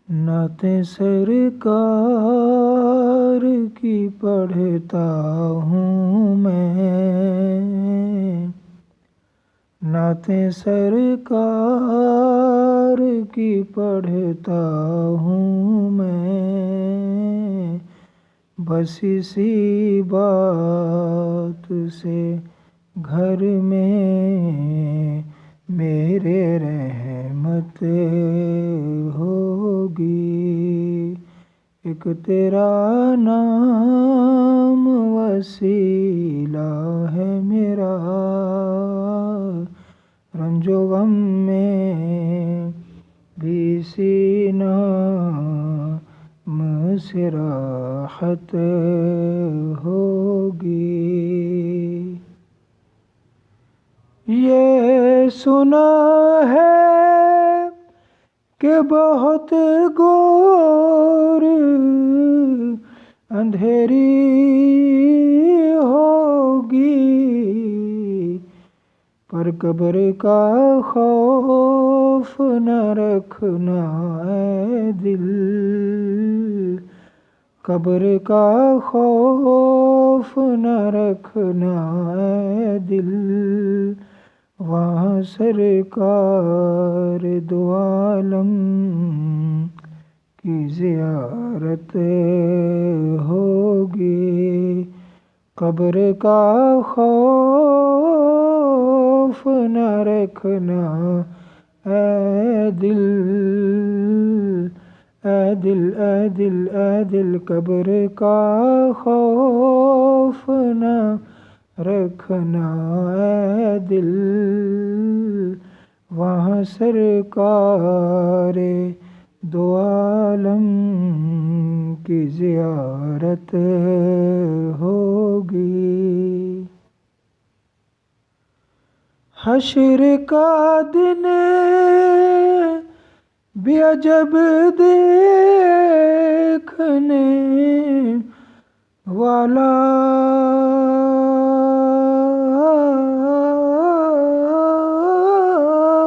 نعتیں سرکار کی پڑھتا ہوں میں، نعتیں سرکار کی پڑھتا ہوں میں، بس اسی بات سے گھر میں میرے رحمت ہوگی، ایک تیرا نام وسیلہ ہے میرا، رنج و غم میں بھی اسی نام سے راحت ہوگی۔ یہ سنا ہے کہ بہت گور اندھیری ہوگی، پر قبر کا خوف نہ رکھنا اے دل، قبر کا خوف نہ رکھنا اے دل، وہاں سرکار دو عالم کی زیارت ہوگی، قبر کا خوف نہ رکھنا اے دل، اے دل اے دل اے دل، قبر کا خوف نہ رکھنا اے دل، وہاں سرکار دو عالم کی زیارت ہوگی۔ حشر کا دن بھی عجب دیکھنے والا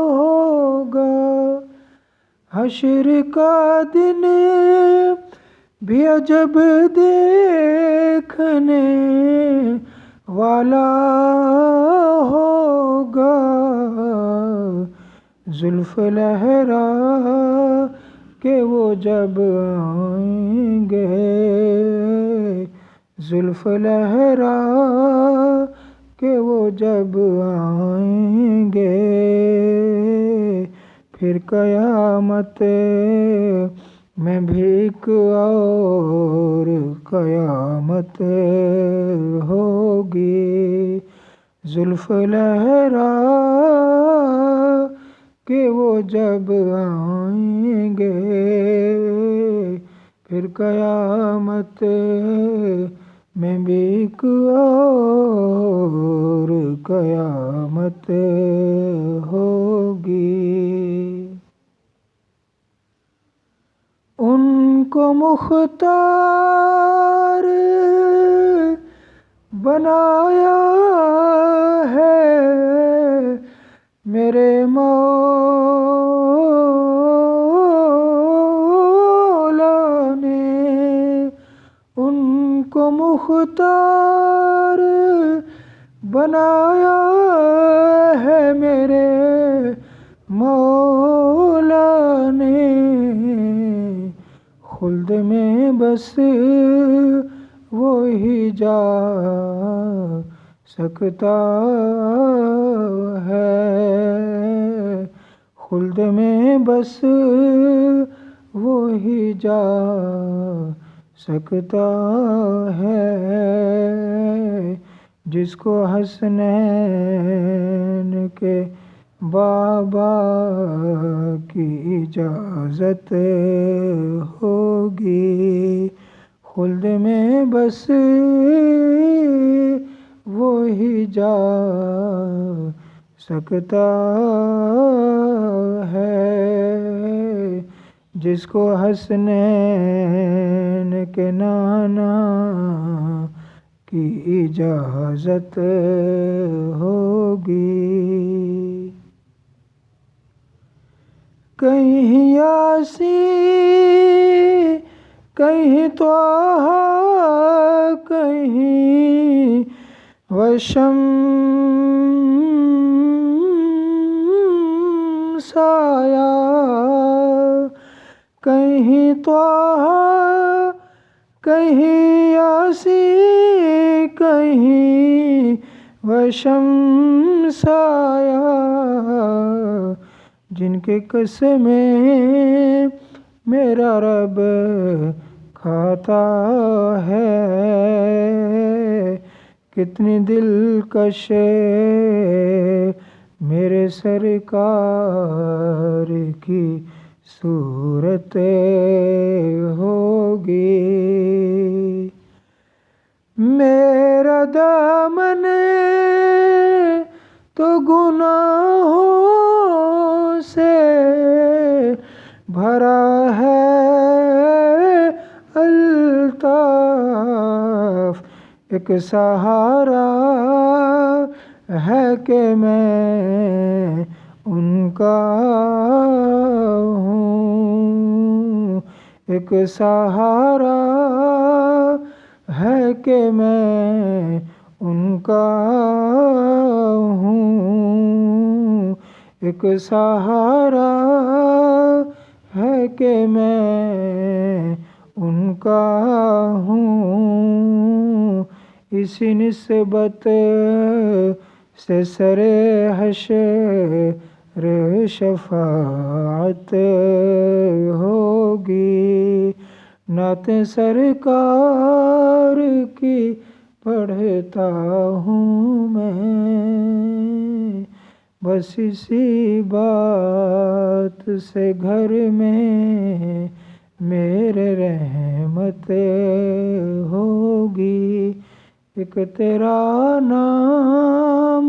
ہوگا، حشر کا دن بھی عجب دیکھنے والا ہوگا، زلف لہرا کہ وہ جب آئیں گے، زلف لہرا کہ وہ جب آئیں گے، پھر قیامت میں بھی ایک اور قیامت ہوگی، زلف لہرا کہ وہ جب آئیں گے، پھر قیامت میں بھی ایک اور قیامت ہوگی۔ ان کو مختار بنایا ہے میرے مولا نے، ان کو مختار بنایا ہے میرے مولا نے، خلد میں بس وہی جا سکتا ہے، خلد میں بس وہی جا سکتا ہے، جس کو حسنین کے بابا کی اجازت ہوگی، خلد میں بس وہی جا سکتا ہے، جس کو حسنین کے نانا کی اجازت ہوگی۔ کہیں یاسین کہیں طٰہٰ کہیں وشمس آیا، کہیں طٰہٰ کہیں یاسین کہیں وشمس آیا، جن کے قسمیں میرا رب کھاتا ہے، کتنی دلکش میرے سرکار کی صورت ہوگی۔ میرا دامن تو گناہوں سے بھرا ہے، الطاف ایک سہارا ہے کہ میں ان کا ہوں، ایک سہارا ہے کہ میں ان کا ہوں، ایک سہارا ہے کہ میں ان کا ہوں، اسی نسبت سے سر حشر شفاعت ہوگی۔ نعت سرکار کی پڑھتا ہوں میں، بس اسی بات سے گھر میں میرے رحمت ہوگی۔ ایک تیرا نام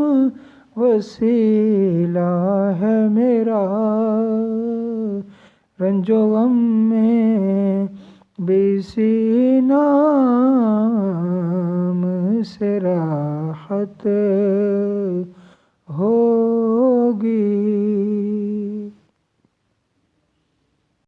وسیلہ ہے میرا، رنج و غم میں بھی اسی نام سے راحت ہوگی۔